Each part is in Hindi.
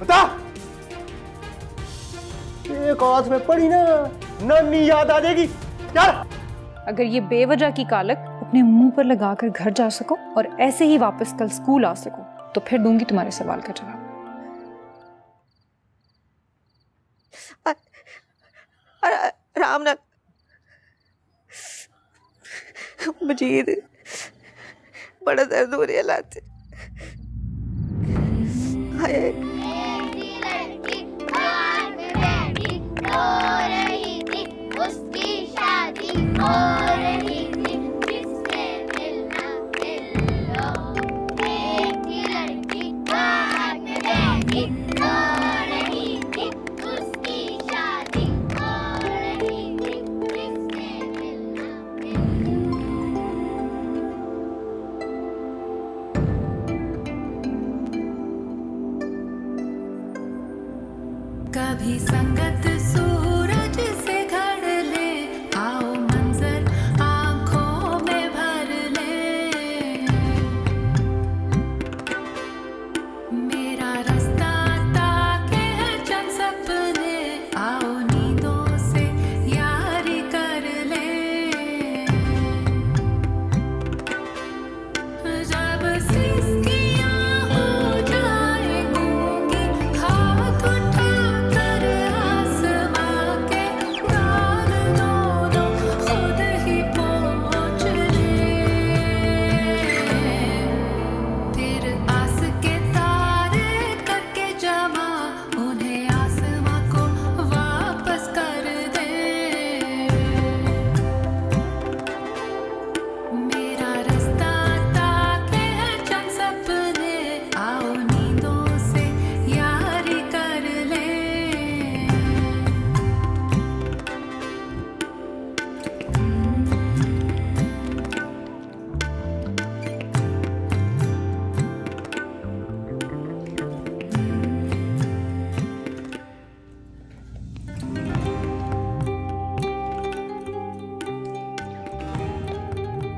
बता। एक हाथ में पड़ी ना, नानी याद आ जाएगी। चल। अगर ये बेवजह की कालक अपने मुंह पर लगाकर घर जा सको और ऐसे ही वापस कल स्कूल आ सको तो फिर दूंगी तुम्हारे सवाल का जवाब। आराम ना मजीद, बड़ा दर्द हो रहा है लात से। हाय उसकी शादी हो रही थी, जिससे मिलना मिल लो। एक थी लड़की हाथ में बैठी, हो रही थी, उसकी शादी हो रही थी, जिससे मिलना मिल लो। कभी संगत सूरज से घड़ ले, आओ मंजर आंखों में भर ले। मेरा रास्ता ताके है चंद सपने, आओ नींदों से यारी कर ले। जब सिसकियां हो जाएंगी, हाथ उठा कर आसमां के, डाल दो खुद ही पहुँच ले। फिर आस के तारे करके जमा, उन्हें आसमां को वापस कर दे। मेरा रास्ता ताके है चंद सपने, आओ नींदों से यारी कर ले।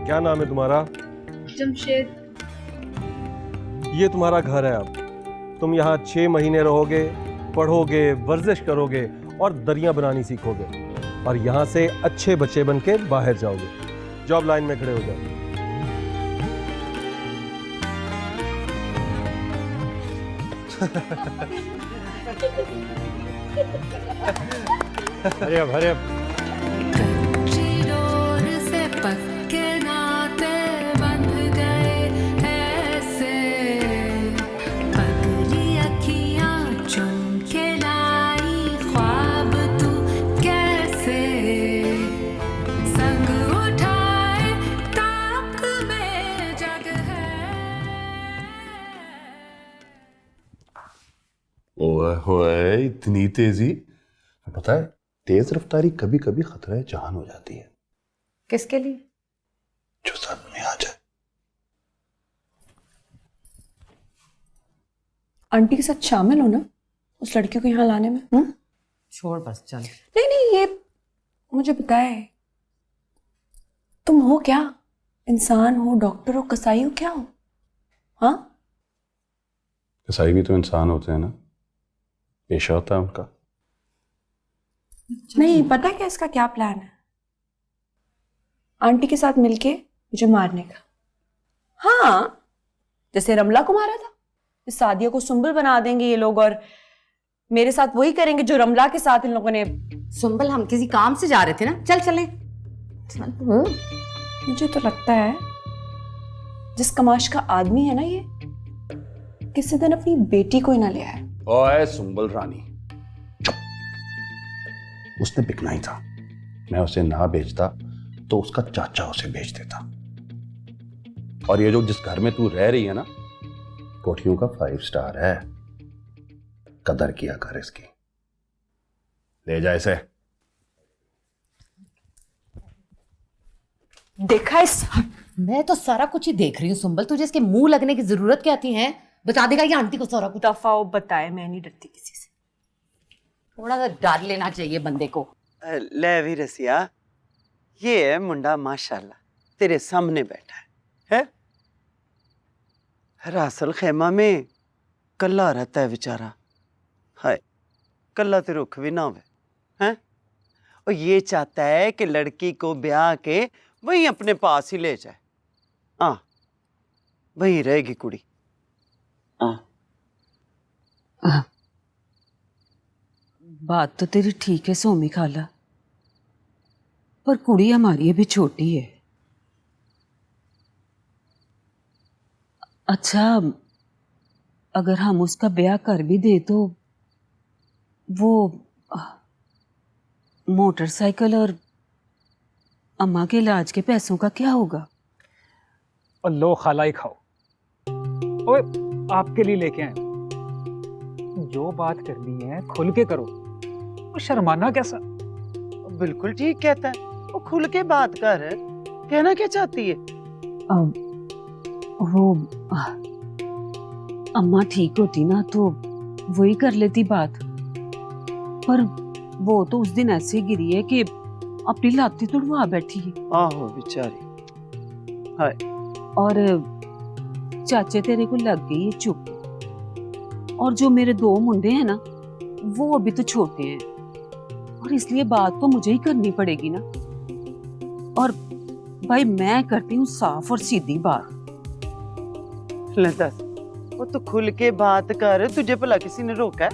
क्या नाम है तुम्हारा? जमशेद। ये तुम्हारा घर है। अब तुम यहाँ 6 महीने रहोगे, पढ़ोगे, वर्जिश करोगे और दरिया बनानी सीखोगे और यहाँ से अच्छे बच्चे बन के बाहर जाओगे। जॉब लाइन में खड़े हो जाओ। हरे अब, हरे अब। कच्ची डोर से पक्के नाते बंध गए ऐसे, पगली अखियां चुन के लाई ख्वाब तू कैसे। संग उठाए ताक में जग है। ओए होए, इतनी तेजी! पता है, तेज रफ्तारी कभी कभी खतरा जान हो जाती है। किसके लिए? जो सर में आ जाए। आंटी के साथ शामिल हो ना उस लड़की को यहाँ लाने में। छोड़ बस, चल। नहीं नहीं, ये मुझे बताए, तुम हो क्या? इंसान हो, डॉक्टर हो, कसाई हो, क्या हो? हाँ, कसाई भी तो इंसान होते हैं ना, पेशा होता है उनका। नहीं पता क्या इसका क्या प्लान है? आंटी के साथ मिलके मुझे मारने का। हाँ, जैसे रमला को मारा था। इस सादिया को सुंबल बना देंगे ये लोग और मेरे साथ वही करेंगे जो रमला के साथ इन लोगों ने। सुंबल, हम किसी काम से जा रहे थे ना, चल चले। मुझे तो लगता है जिस कमाश का आदमी है ना ये, किसी दिन अपनी बेटी को ही ना ले आए। ओए सुंबल रानी, उसने बिकना ही था। मैं उसे ना बेचता तो उसका चाचा उसे बेच देता। और ये जो जिस घर में तू रह रही है ना, कोठियों का 5 स्टार है। कदर किया कर इसकी। ले जा इसे। देखा इस, मैं तो सारा कुछ ही देख रही हूँ सुंबल, तुझे इसके मुंह लगने की जरूरत क्या थी है? बता देगा ये आंटी को सारा कुछ। दफाओ बताए, मैं नहीं डरती किसी से। थोड़ा सा डर लेना चाहिए बंदे को। ले भी रसिया, ये है मुंडा माशाल्लाह तेरे सामने बैठा है? रासल खेमा में कल्ला रहता है बेचारा, हाय कल्ला ते रुख भी ना होवे हैं। और ये चाहता है कि लड़की को ब्याह के वहीं अपने पास ही ले जाए। हाँ वहीं रहेगी कुड़ी। हाँ बात तो तेरी ठीक है सोमी खाला, पर कुड़ी हमारी अभी छोटी है। अच्छा, अगर हम उसका ब्याह कर भी दे तो वो मोटरसाइकिल और अम्मा के इलाज के पैसों का क्या होगा? और लो खाला ही खाओ। ओए आपके लिए लेके आए। जो बात करनी है खुल के करो, वो शर्माना कैसा। बिल्कुल ठीक कहता है, वो खुल के बात कर। कहना क्या चाहती है? वो अम्मा ठीक होती ना तो वही कर लेती बात, पर वो तो उस दिन ऐसे गिरी है कि अपनी लाती तुड़वा बैठी है। आहो बेचारी। हाय और चाचे तेरे को लग गई है चुप, और जो मेरे दो मुंडे हैं ना वो अभी तो छोटे हैं, और इसलिए बात तो मुझे ही करनी पड़ेगी ना। और भाई मैं करती हूँ साफ और सीधी बात। ले दस, वो तो खुल के बात कर। तुझे भला किसी ने रोका है?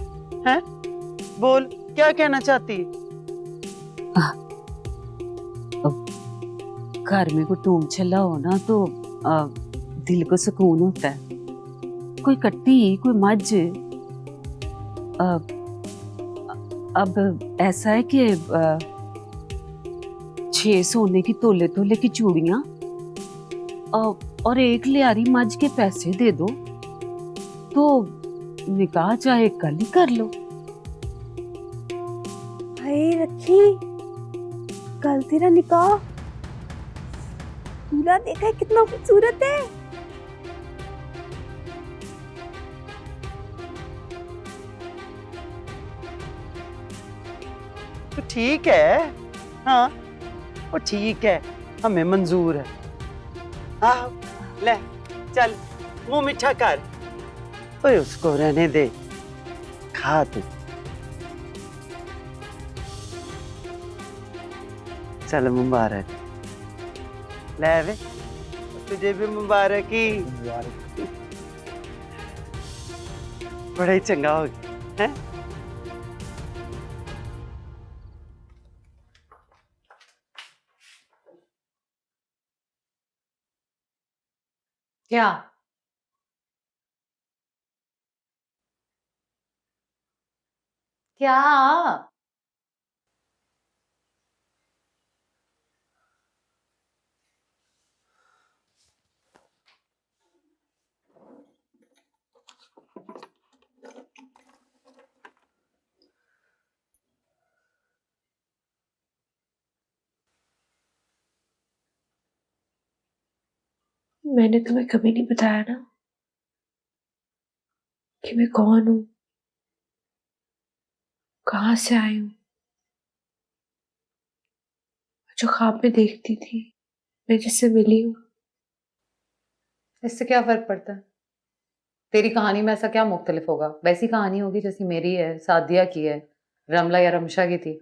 हैं? बोल क्या कहना चाहती है? घर में कोई टूम छल्ला हो ना तो दिल को सुकून होता है। कोई कट्टी कोई मझ। अब ऐसा है कि 6 सोने की तोले तोले की चूड़ियां और 1 लियारी मझ के पैसे दे दो तो निकाह चाहे कल ही कर लो। हाय रखी, कल तेरा निकाह। दूल्हा देखा है कितना खूबसूरत है। तो ठीक है। हाँ वो ठीक है, हमें मंजूर है। आओ ले चल मुंह मीठा कर। ओए उसको रहने दे, खा तू। चल मुबारक। ले वे तुझे भी मुबारक ही। बड़ा ही चंगा हो गया है। क्या? क्या? मैंने तुम्हें कभी नहीं बताया ना कि मैं कौन हूँ, कहाँ से आई हूँ। जो ख्वाब में देखती थी, मैं जिससे मिली हूँ। इससे क्या फर्क पड़ता है? तेरी कहानी में ऐसा क्या मुख्तलिफ होगा? वैसी कहानी होगी जैसी मेरी है, सादिया की है, रमला या रमशा की थी।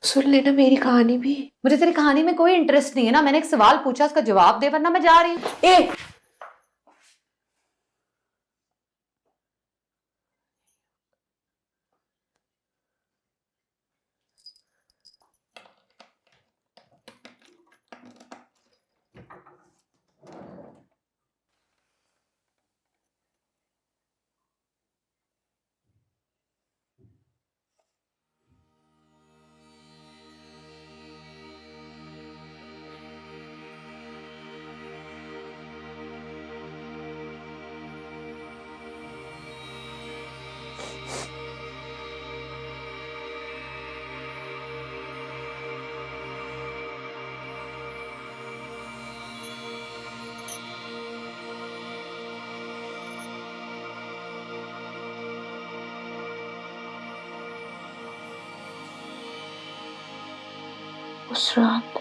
सुन लेना मेरी कहानी भी। मुझे तेरी कहानी में कोई इंटरेस्ट नहीं है ना। मैंने एक सवाल पूछा, उसका जवाब दे वरना मैं जा रही हूँ। ए उस रात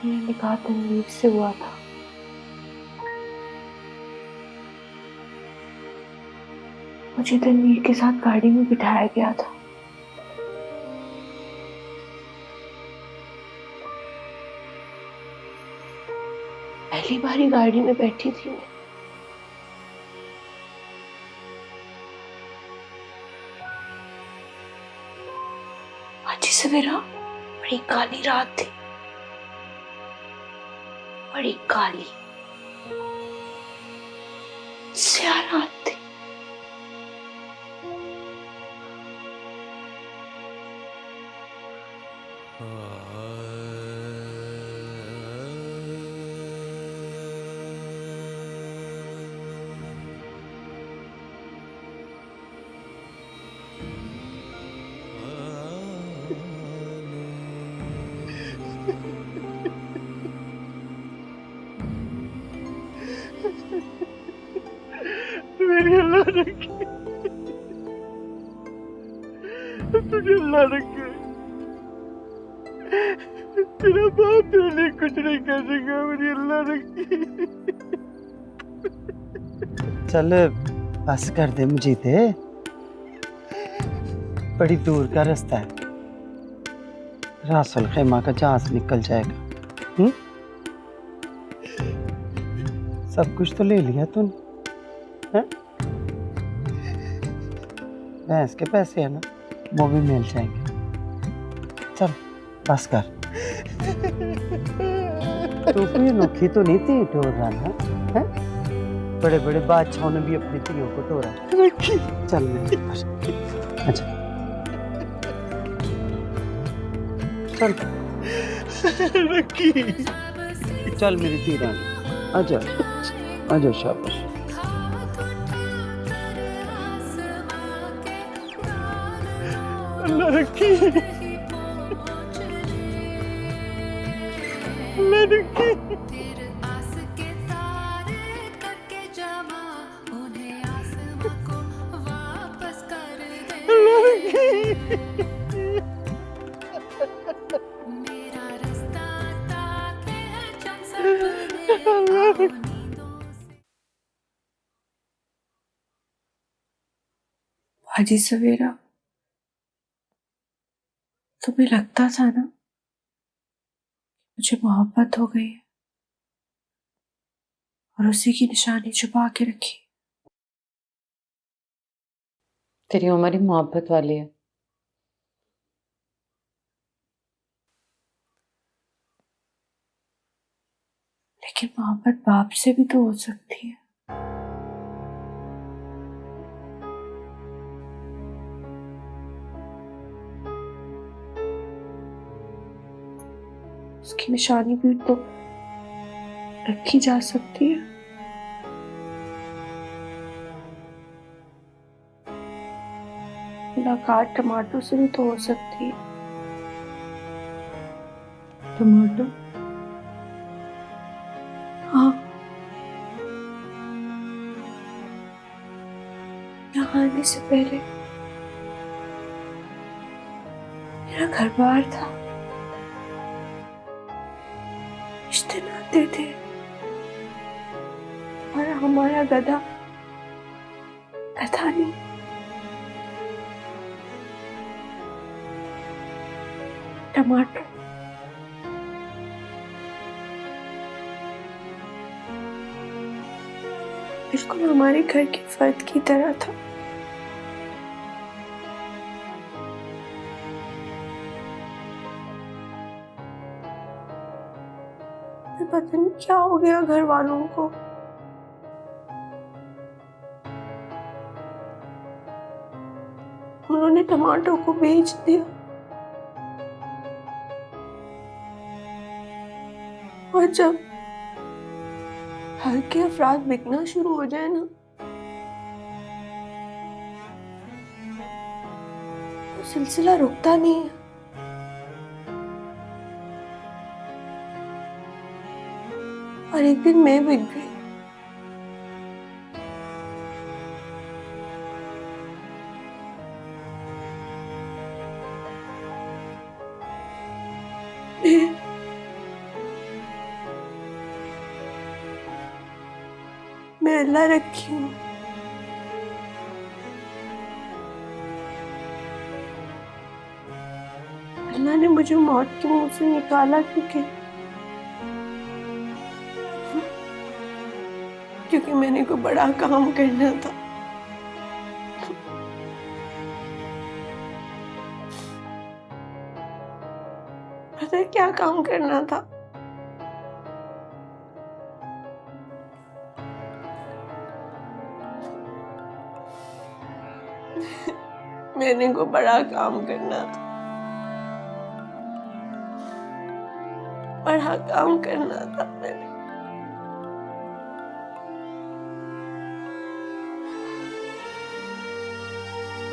मेरा निकाह तनवीर से हुआ था। मुझे तनवीर के साथ गाड़ी में बिठाया गया था। पहली बारी गाड़ी में बैठी थी मैं। आज ही सवेरा बड़ी काली रात थी, बड़ी काली स्याह रात थी। मेरी अल्लाह रखे, तुझे अल्लाह रखे। तेरा बाप तेरे लिए कुछ नहीं कर सका, मेरी अल्लाह रखे। चल बस कर दे मुझे ते, बड़ी दूर का रास्ता है, रासल खेमा का जहाज निकल जाएगा। सब कुछ तो ले लिया तूने, हैं? भैंस के पैसे है ना, वो भी मिल जाएंगे। चल बस कर। तू कोई अनोखी तो नहीं थी टोर रहा ना, हैं? बड़े बड़े बादशाहों ने भी अपनी तियों को टोरा। चल मेरे पास। अच्छा चल चल मेरी ती रानी, आजा आजा, शाबाश। अल्लाह रखी, अल्लाह रखी। हाजी सवेरा, तुम्हें लगता था ना मुझे मोहब्बत हो गई है, और उसी की निशानी छुपा के रखी। तेरी उम्र ही मोहब्बत वाली है। लेकिन मोहब्बत बाप से भी तो हो सकती है। उसकी निशानी भी तो रखी जा सकती है। मुलाकात टमाटो से भी तो हो सकती है। टमाटो? हाँ, यहाँ आने से पहले मेरा घर बार था, रिश्ते नाते थे, और हमारा गधा नहीं, टमाटर। बिल्कुल हमारे घर के फर्द की तरह था। पता नहीं क्या हो गया घर वालों को, उन्होंने टमाटो को बेच दिया, और जब हल्के अफराद बिकना शुरू हो जाए ना, तो सिलसिला रुकता नहीं है। और एक दिन मैं बिक गई। मैं अल्लाह रखी हूँ, ने मुझे मौत के मुंह से निकाला क्योंकि मैंने कोई बड़ा काम करना था। पता है क्या काम करना था? मैंने को बड़ा काम करना था, बड़ा काम करना था मैंने।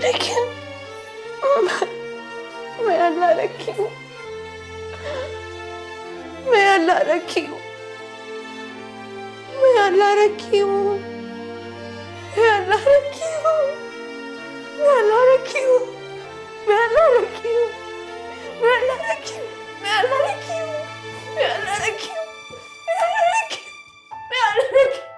लेकिन मैं अल्लाह रखी हूँ, मैं अल्लाह रखी हूँ, मैं अल्लाह रखी हूँ, मैं अल्लाह रखी हूँ, मैं अल्लाह रखी हूँ, मैं अल्लाह रखी हूँ, मैं अल्लाह रखी हूँ, मैं अल्लाह रखी हूँ, मैं अल्लाह रखी हूँ, मैं अल्लाह रखी हूँ, मैं अल्लाह रखी हूँ।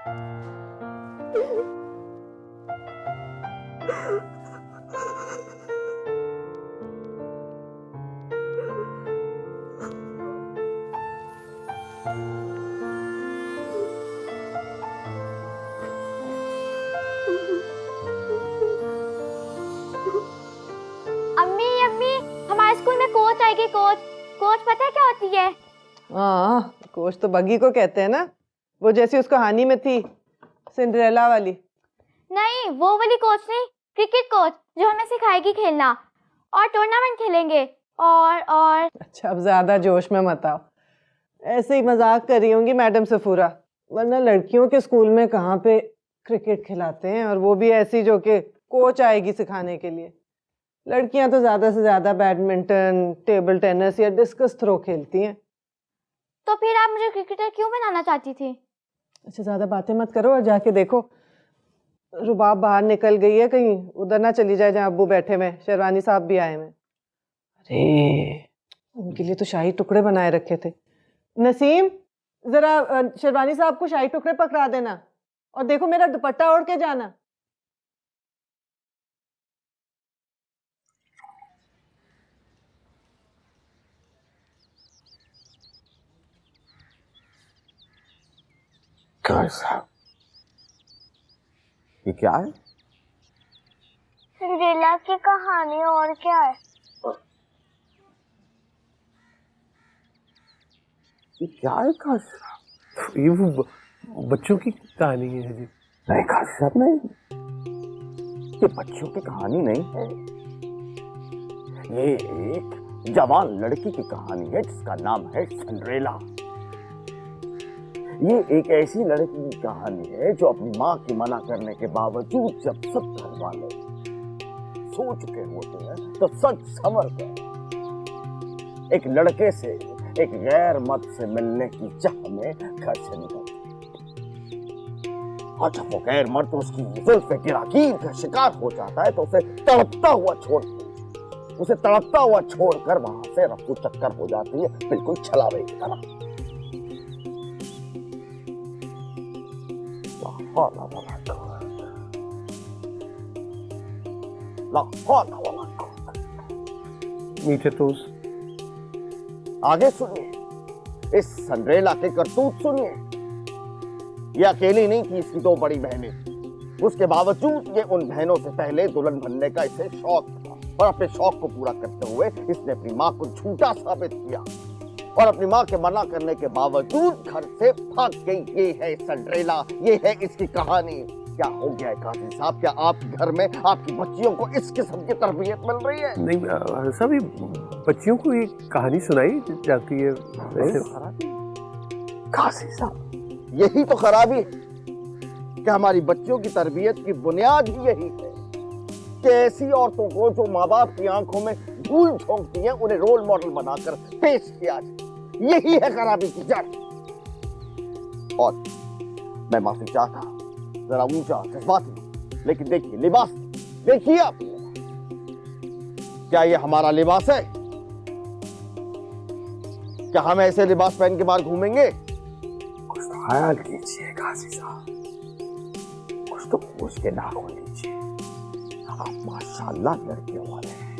अम्मी अम्मी, हमारे स्कूल में कोच आएगी। कोच कोच पता है क्या होती है? हाँ, कोच तो बग्गी को कहते हैं ना, वो जैसी उस कहानी में थी, सिंड्रेला वाली। नहीं, वो वाली कोच नहीं, क्रिकेट कोच जो हमें सिखाएगी खेलना, और टूर्नामेंट खेलेंगे। और अच्छा, अब ज्यादा जोश में मत आओ, ऐसे ही मजाक कर रही होंगी मैडम सफूरा, वरना लड़कियों के स्कूल में कहाँ पे क्रिकेट खिलाते हैं, और वो भी ऐसी जो कि कोच आएगी सिखाने के लिए। लड़कियां तो ज्यादा से ज्यादा बैडमिंटन, टेबल टेनिस या डिस्कस थ्रो खेलती हैं। तो फिर आप मुझे क्रिकेटर क्यों बनाना चाहती थी? अच्छा, ज्यादा बातें मत करो और जाके देखो रुबाब बाहर निकल गई है, कहीं उधर ना चली जाए जहाँ अब्बू बैठे में, शेरवानी साहब भी आए हैं। अरे, उनके लिए तो शाही टुकड़े बनाए रखे थे। नसीम, जरा शेरवानी साहब को शाही टुकड़े पकड़ा देना, और देखो मेरा दुपट्टा ओढ़ के जाना। साहब, ये क्या है? सिंड्रेला की कहानी, और क्या है? ये क्या है काशी साहब? ये वो बच्चों की कहानी है जी। नहीं काशी साहब, नहीं, ये बच्चों की कहानी नहीं है। ये एक जवान लड़की की कहानी है जिसका नाम है सिंड्रेला। ये एक ऐसी लड़की की कहानी है जो अपनी माँ की मना करने के बावजूद जब सब घर वाले सो चुके होते हैं तो सच संवर कर एक लड़के से, एक गैर मर्द से मिलने की चाह में घर से निकलती है। और जब वो गैर मर्द उसकी जुल्फ गिराकीब का शिकार हो जाता है तो उसे तड़पता हुआ छोड़कर वहां से रफ्तू चक्कर हो जाती है, बिल्कुल छलावे की तरह। मीठे दोस्त, आगे सुनिए, इस सिंड्रेला के करतूत सुनिए। ये अकेली नहीं थी, इसकी दो बड़ी बहनें थी। उसके बावजूद ये उन बहनों से पहले दुल्हन बनने का इसे शौक था, और अपने शौक को पूरा करते हुए इसने अपनी माँ को झूठा साबित किया, और अपनी माँ के मना करने के बावजूद घर से भाग गई। ये है सिंड्रेला, ये है इसकी कहानी। क्या हो गया है काजी साहब? क्या आपके घर में आपकी बच्चियों को इस किस्म की तरबियत मिल रही है? नहीं सभी बच्चियों को ये कहानी सुनाई जाती है। काजी साहब, यही तो खराबी है कि हमारी बच्चियों की तरबियत की बुनियाद ही यही है कि ऐसी औरतों को जो माँ बाप की आंखों में धूल झोंकती हैं उन्हें रोल मॉडल बनाकर पेश किया जाए। यही है खराबी की जड़। और मैं माफी चाहता, जरा ऊंचा जज्बाती, लेकिन देखिए लिबास, देखिए आप, क्या ये हमारा लिबास है? क्या हम ऐसे लिबास पहन के बाहर घूमेंगे? कुछ तो ख्याल कीजिए काजी साहब, कुछ तो पूछ के नाखून लीजिए। आप माशाल्लाह लड़कियों वाले हैं।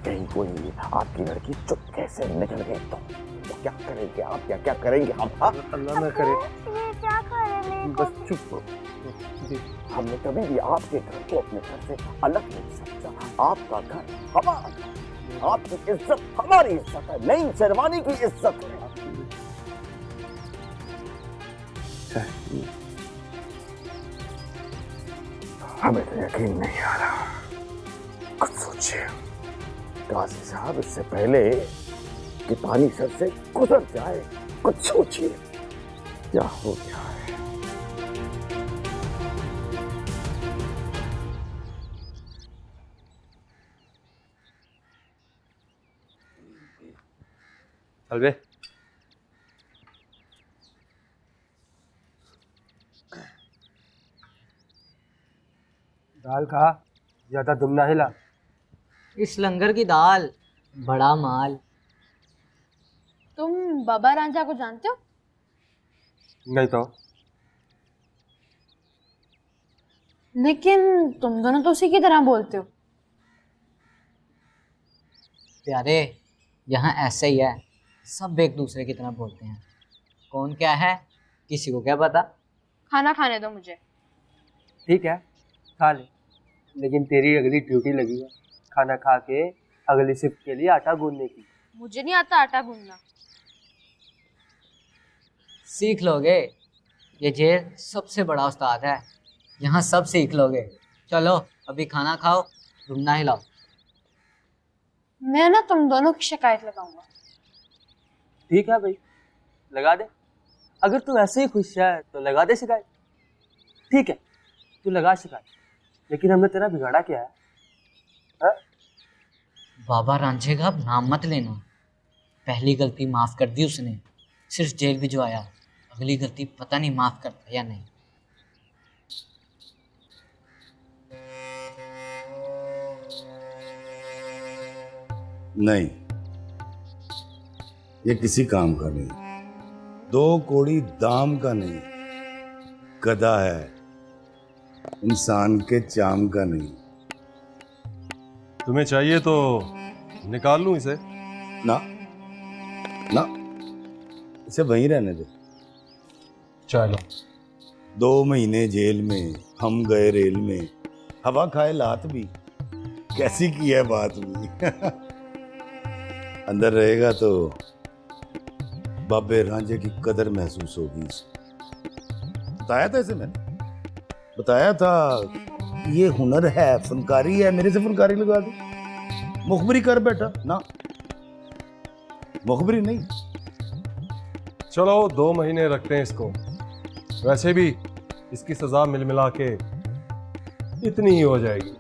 कहीं कोई आपकी लड़की चुपके से निकल गई तो क्या करेंगे आप, क्या क्या करेंगे हम? अल्लाह ना करे। ये क्या कर रहे हैं? बस चुप हो। हमने कभी भी आपके घर को अपने घर से अलग नहीं समझा। आपका घर हमारा घर, आपकी इज्जत हमारी इज्जत है, नई शेरवानी की इज्जत है। हमें तो यकीन नहीं आ रहा। कुछ सोचिए काजी साहब, इससे पहले कि पानी सर से गुजर जाए, कुछ सोचिए क्या हो गया है। अलवे दाल खा, ज्यादा दुम ना हिला। इस लंगर की दाल, बड़ा माल। तुम बाबा रांझा को जानते हो? नहीं तो। लेकिन तुम दोनों तो उसी की तरह बोलते हो। प्यारे, यहाँ ऐसे ही है, सब एक दूसरे की तरह बोलते हैं। कौन क्या है किसी को क्या पता। खाना खाने दो मुझे। ठीक है, खा ले, लेकिन तेरी अगली ड्यूटी लगी है खाना खा के अगली शिफ्ट के लिए आटा गूंदने की। मुझे नहीं आता आटा गूंदना। सीख लोगे, ये जेल सबसे बड़ा उस्ताद है, यहाँ सब सीख लोगे। चलो अभी खाना खाओ, घूमना हिलाओ। मैं ना तुम दोनों की शिकायत लगाऊंगा। ठीक है भाई, लगा दे। अगर तू ऐसे ही खुश है तो लगा दे शिकायत। ठीक है, तू लगा शिकायत, लेकिन हमने तेरा बिगाड़ा क्या है? बाबा रांझे का नाम मत लेना। पहली गलती माफ कर दी उसने, सिर्फ जेल भिजवाया। अगली गलती पता नहीं माफ करता या नहीं। नहीं, ये किसी काम का नहीं, 2 कौड़ी दाम का नहीं, गधा है, इंसान के चाम का नहीं। तुम्हें चाहिए तो निकाल लूं इसे? ना ना, इसे वहीं रहने दे। चलो। 2 महीने जेल में, हम गए रेल में, हवा खाए लात भी, कैसी की है बात भी। अंदर रहेगा तो बाबे रांझे की कदर महसूस होगी। बताया था इसे मैंने, बताया था ये हुनर है, फनकारी है, मेरे से फनकारी लगा दे। मुखबरी कर बेटा ना, मुखबरी नहीं। चलो 2 महीने रखते हैं इसको, वैसे भी इसकी सजा मिल मिला के इतनी ही हो जाएगी।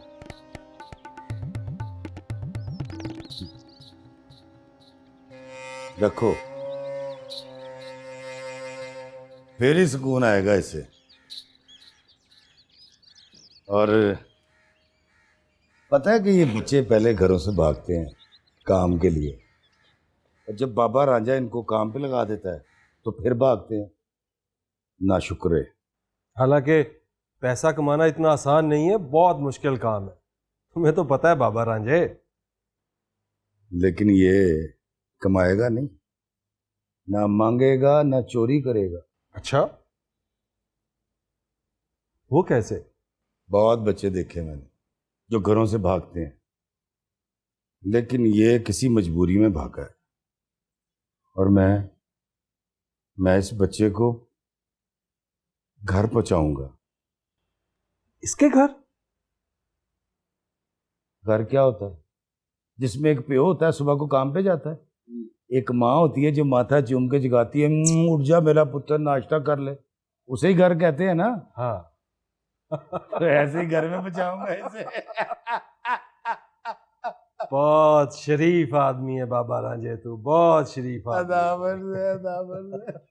रखो, फिर ही सुकून आएगा इसे। और पता है कि ये बच्चे पहले घरों से भागते हैं काम के लिए, और जब बाबा रांझा इनको काम पे लगा देता है तो फिर भागते हैं। ना शुक्र है। हालांकि पैसा कमाना इतना आसान नहीं है, बहुत मुश्किल काम है, तुम्हें तो पता है बाबा रांझे। लेकिन ये कमाएगा नहीं, ना मांगेगा, ना चोरी करेगा। अच्छा, वो कैसे? बहुत बच्चे देखे मैंने जो घरों से भागते हैं, लेकिन ये किसी मजबूरी में भागा है। और मैं इस बच्चे को घर पहुंचाऊंगा। इसके घर? घर क्या होता है? जिसमें एक प्यो होता है, सुबह को काम पे जाता है, एक माँ होती है जो माथा चूम के जगाती है, उठ जा मेरा पुत्र नाश्ता कर ले, उसे ही घर कहते हैं ना। हाँ। तो ऐसे ही घर में पहुंचाऊंगा इसे। बहुत शरीफ आदमी है बाबा रांझे, तू बहुत शरीफ आदमी। अदाबर से, अदाबर से।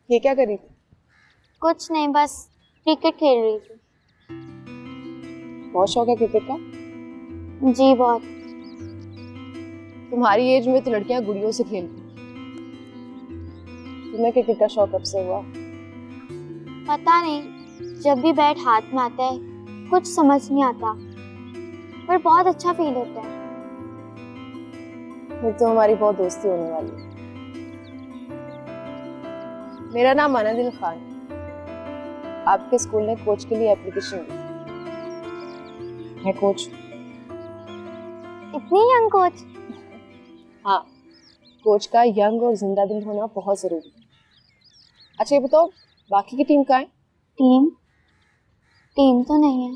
ये क्या करी थी? कुछ नहीं, बस क्रिकेट खेल रही थी। बहुत शौक है क्रिकेट का? जी बहुत। तुम्हारी एज में तो लड़कियां गुड़ियों से खेलती। तुम्हें क्रिकेट का शौक कब से हुआ? पता नहीं, जब भी बैट हाथ में आता है कुछ समझ नहीं आता, पर बहुत अच्छा फील होता है। फिर तो हमारी बहुत दोस्ती होने वाली है। मेरा नाम अनादिल खान। आपके स्कूल ने कोच के लिए एप्लीकेशन दी। मैं कोच। इतनी यंग कोच? हाँ, कोच का यंग और जिंदा दिल होना बहुत जरूरी है। अच्छा ये बताओ, बाकी की टीम कहाँ है? टीम तो नहीं है।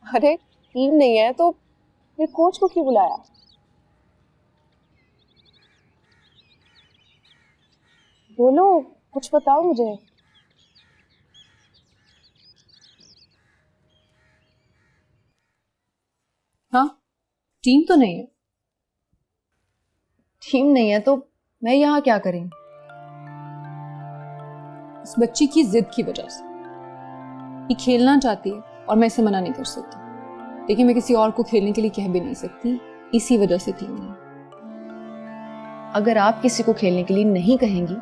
अरे टीम नहीं है तो फिर कोच को क्यों बुलाया? बोलो, कुछ बताओ मुझे। हाँ, टीम तो नहीं है। टीम नहीं है तो मैं यहाँ क्या करेंगी? इस बच्ची की जिद की वजह से। ये खेलना चाहती है और मैं इसे मना नहीं कर सकती, लेकिन मैं किसी और को खेलने के लिए कह भी नहीं सकती, इसी वजह से टीम नहीं। अगर आप किसी को खेलने के लिए नहीं कहेंगी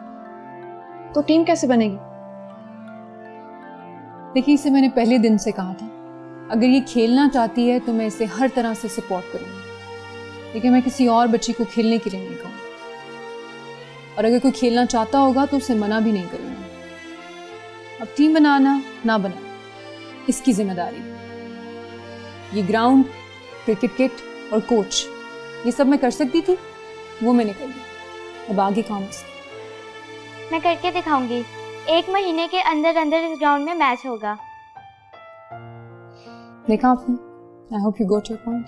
तो टीम कैसे बनेगी? देखिए, इसे मैंने पहले दिन से कहा था, अगर ये खेलना चाहती है तो मैं इसे हर तरह से सपोर्ट करूंगी, लेकिन मैं किसी और बच्ची को खेलने के लिए नहीं कहूँगी। और अगर कोई खेलना चाहता होगा तो उसे मना भी नहीं करूंगी। अब टीम बनाना ना बनाना इसकी जिम्मेदारी। ये ग्राउंड, क्रिकेट किट और कोच, ये सब मैं कर सकती थी, वो मैंने कर दिया। अब आगे काम है। मैं करके दिखाऊंगी। 1 महीने के अंदर अंदर इस ग्राउंड में मैच होगा। देखा आपने? I hope you got your point.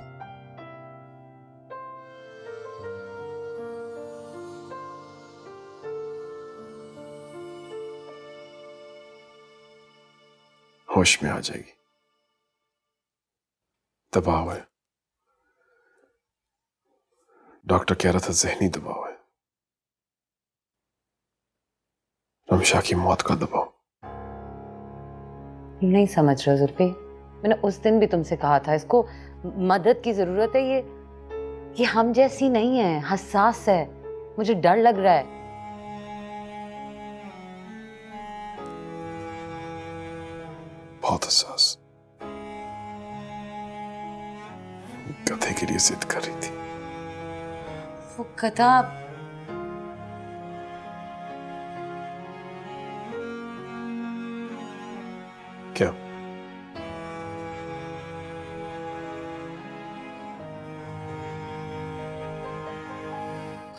होश में आ जाएगी। दबाव है, डॉक्टर कह रहा था जहनी दबाव है, रमशा की मौत का दबाव। नहीं समझ रहे हो जुल्फी, मैंने उस दिन भी तुमसे कहा था इसको मदद की जरूरत है। ये हम जैसी नहीं है, हसास है, मुझे डर लग रहा है। बहुत हसास। गधे के लिए जिद कर रही थी। वो गधा क्या?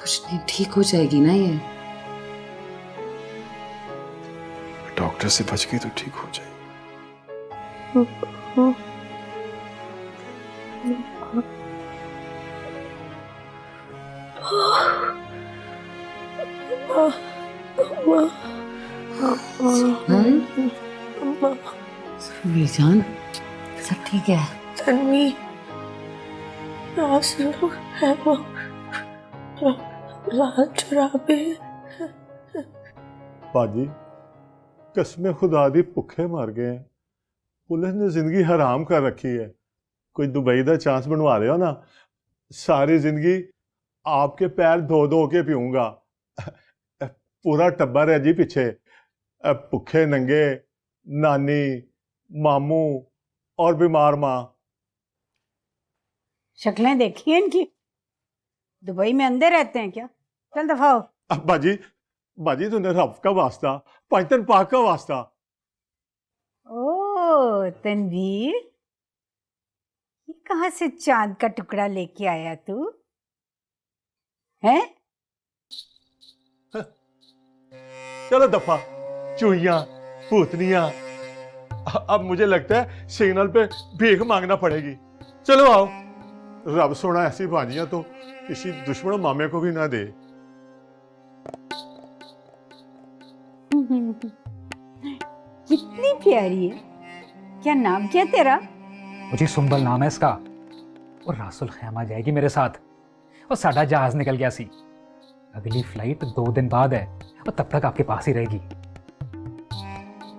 कुछ नहीं, ठीक हो जाएगी ना ये। डॉक्टर से बच गई तो ठीक हो जाएगी। मीजान, सब ठीक है? तन्वी, आंसू है वो रात चुराबे। बाजी, कसमें खुदा दी भुखे मर गए हैं। पुलिस ने जिंदगी हराम कर रखी है। कोई दुबई का चांस बनवा रहे हो ना, सारी जिंदगी आपके पैर धो धो के पीऊंगा। पूरा टब्बर है जी पीछे, भुखे नंगे, नानी, मामू और बीमार माँ। शक्लें देखी हैं इनकी? दुबई में अंधे रहते हैं क्या? चल दफा हो। अब बाजी, बाजी तूने रब का वास्ता, पंचतन पाक का वास्ता। ओ तनवीर, ये कहाँ से चांद का टुकड़ा लेके आया तू? हैं? चलो दफा, चूहियां, भूतनियां। अब मुझे लगता है सिग्नल पे भीख मांगना पड़ेगी। चलो आओ, रब सोना ऐसी भाजियां तो किसी दुश्मन मामे को भी ना दे। कितनी प्यारी है। क्या नाम क्या तेरा? मुझे सुंबल नाम है इसका। और रासुल खैमा जाएगी मेरे साथ। और साडा जहाज निकल गया सी। अगली फ्लाइट 2 दिन बाद है और तब तक आपके पास ही रहेगी।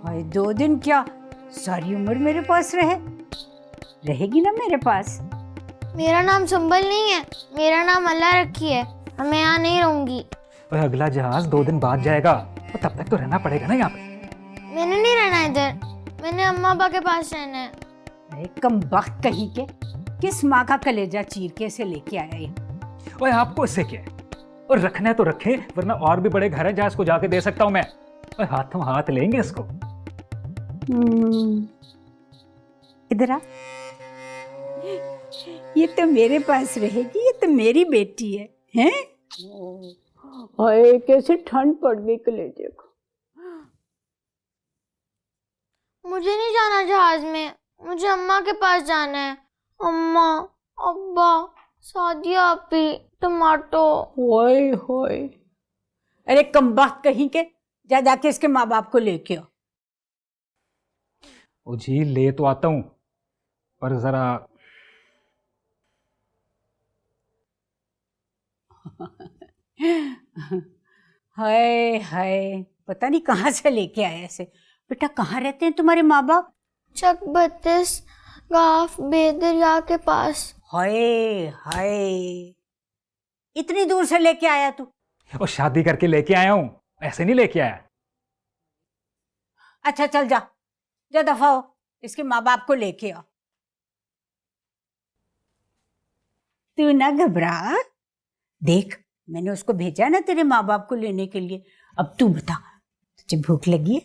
भाई 2 दिन क्या, सारी उम्र मेरे पास रहेगी ना मेरे पास। मेरा नाम संबल नहीं है, मेरा नाम अल्लाह रखी है और मैं यहाँ नहीं रहूंगी। और अगला जहाज 2 दिन बाद जाएगा, तो तब तक तो रहना पड़ेगा ना यहाँ पे। मैंने नहीं रहना इधर, मैंने अम्मा पापा के पास रहना है। अरे कम वक्त कहीं के, किस माँ का कलेजा चीर के इसे लेके आया ये? ओए आपको इससे क्या है? और रखना है तो रखे, वरना और भी बड़े घर हैं जहाँ इसको जाके दे सकता हूँ मैं। और हाथों हाथ लेंगे इसको। इधर आ, ये तो मेरे पास रहेगी, ये तो मेरी बेटी है, हैं? हाय कैसे ठंड पड़ गई कलेजे को। मुझे नहीं जाना जहाज में, मुझे अम्मा के पास जाना है। अम्मा, अब्बा, सादिया आपी, टमाटो। ओए होए, अरे कमबख्त कहीं के, जा जाके इसके माँ बाप को लेके आओ। ओ जी ले तो आता हूँ, पर जरा हाय हाय, पता नहीं कहाँ से लेके आए ऐसे। बेटा कहाँ रहते हैं तुम्हारे माँ बाप? चक 32 गाफ बेदरिया के पास। हाय हाय, इतनी दूर से लेके आया तू? और शादी करके लेके आया हूँ, ऐसे नहीं लेके आया। अच्छा चल जा, जा दफा हो, इसके माँ बाप को लेके आओ। तू ना घबरा, देख मैंने उसको भेजा ना तेरे माँ बाप को लेने के लिए। अब तू बता, तुझे भूख लगी है?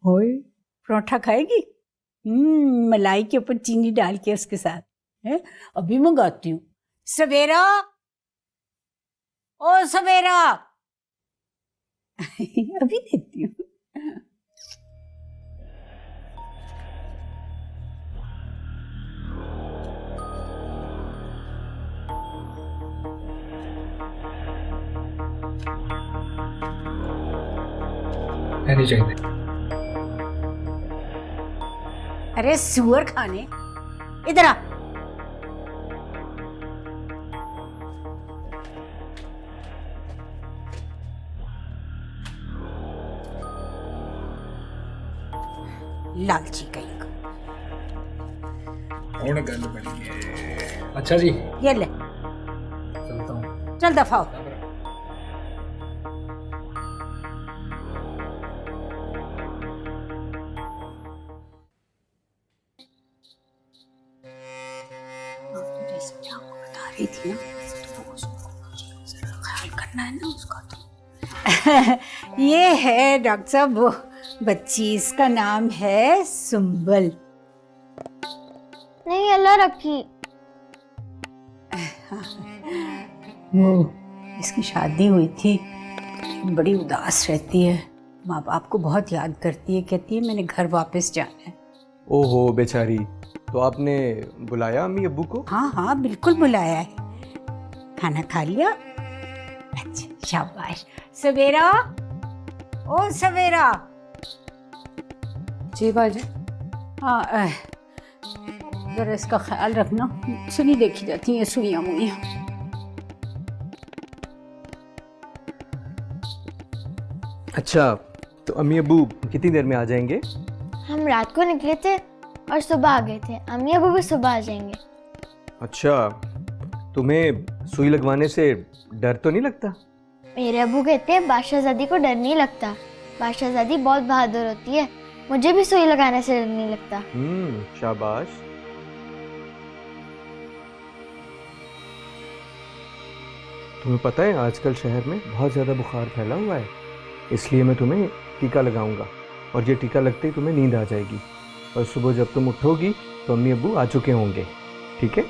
ओए परोठा खाएगी? मलाई के ऊपर चीनी डाल के उसके साथ है, अभी मंगाती हूँ। सवेरा, ओ सवेरा अभी देती हूँ। नहीं चाहिए। अरे सुअर खाने, इधर आ। लालची कहीं का। और गल बनी है। अच्छा जी, ये ले, चलता हूँ। चल दफा हो। बता रही थी ना, ख्याल करना है ना उसका। तो ये है डॉक्टर साहब वो बच्ची, इसका नाम है सुंबल। नहीं अल्लाह रखी। वो इसकी शादी हुई थी, बड़ी उदास रहती है, माँ बाप को बहुत याद करती है, कहती है मैंने घर वापस जाना है। ओहो बेचारी, तो आपने बुलाया अम्मी अब्बू को? हाँ हाँ बिल्कुल बुलाया है। खाना खा लिया? अच्छा शाबाश। सवेरा, ओ सवेरा। जी बाजी। हाँ जरा इसका ख्याल रखना, सुनी देखी जाती है सुइयां मुइयां। अच्छा, तो अम्मी अब्बू कितनी देर में आ जाएंगे? हम रात को निकले थे और सुबह आ गए थे, अम्मी अबू भी सुबह आ जाएंगे। अच्छा, तुम्हें सुई लगवाने से डर तो नहीं लगता? मेरे अबू कहते हैं बादशाहजादी को डर नहीं लगता, बादशाहजादी बहुत बहादुर होती है, मुझे भी सुई लगाने से डर नहीं लगता। शाबाश। तुम्हें पता है आजकल शहर में बहुत ज़्यादा बुखार फैला हुआ है, इसलिए मैं तुम्हें टीका लगाऊंगा और ये टीका लगते ही तुम्हें नींद आ जाएगी और सुबह जब तुम उठोगी तो अम्मी अब्बू आ चुके होंगे, ठीक है?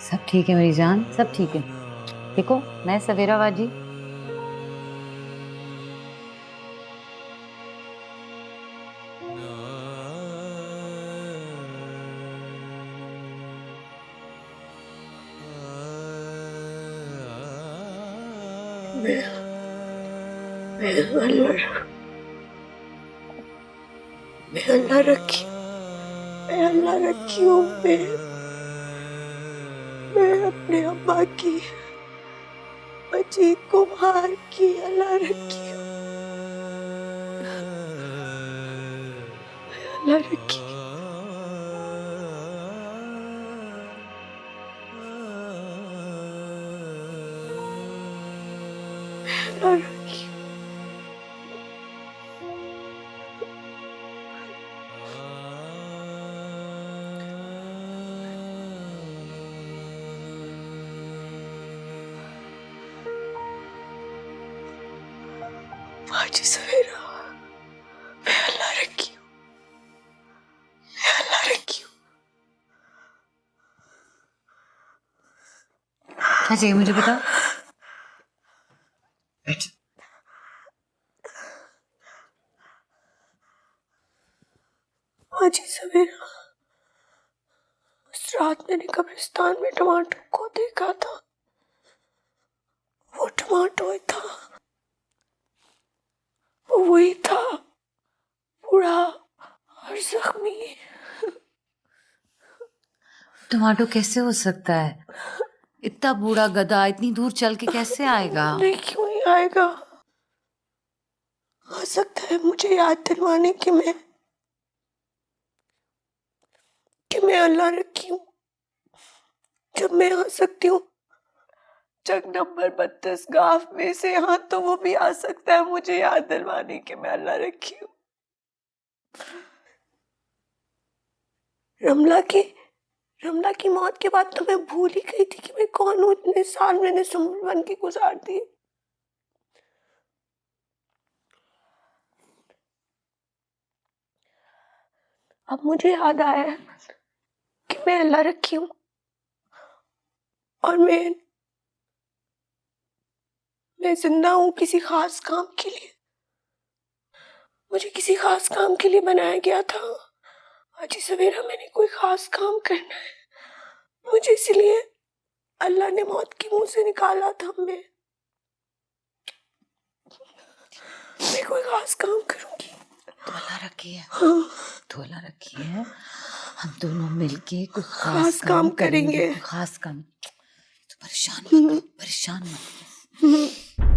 सब ठीक है मेरी जान, सब ठीक है। देखो मैं सवेरा बाजी। मैं अल्लाह रखी हूँ। मैं अपने अम्मा की अजीत कुमार की अल्लाह रखी हूँ। मैं अल्लाह रखी अल्लाह रखी बाजी सवेरा, मैं अल्लाह रखी हूँ। मैं अल्लाह रखी हूँ। क्या चाहिए मुझे बता। बाजी सवेरा, उस रात मैंने कब्रिस्तान में टमाटो को देखा था। वो टमाटो ही था, वो वही था, बूढ़ा और जख्मी। टमाटो कैसे हो सकता है? इतना बूढ़ा गधा इतनी दूर चल के कैसे आएगा? नहीं, क्यों नहीं आएगा? आ सकता है मुझे याद दिलवाने की मैं अल्लाह रखी हूँ। जब मैं आ सकती हूँ जग नंबर 32 गांव में से, हाँ, तो वो भी आ सकता है मुझे याद दिलवाने की मैं अल्लाह रखी हूँ। रमला की मौत के बाद तो मैं भूल ही गई थी कि मैं कौन हूँ। इतने साल मैंने सुंबल बन के गुजार दिए। अब मुझे याद आया है कि मैं अल्लाह रखी हूँ और मैं जिंदा हूँ किसी खास काम के लिए। मुझे किसी खास काम के लिए बनाया गया था। आज ही सवेरा मैंने कोई खास काम करना है मुझे, इसलिए अल्लाह ने मौत के मुंह से निकाला था। मैं कोई खास काम करूंगी। तो अल्लाह रखी है। हाँ, तो अल्लाह रखी है। हम दोनों मिलके कोई खास काम करेंगे। खास काम। तो परेशान मत हो।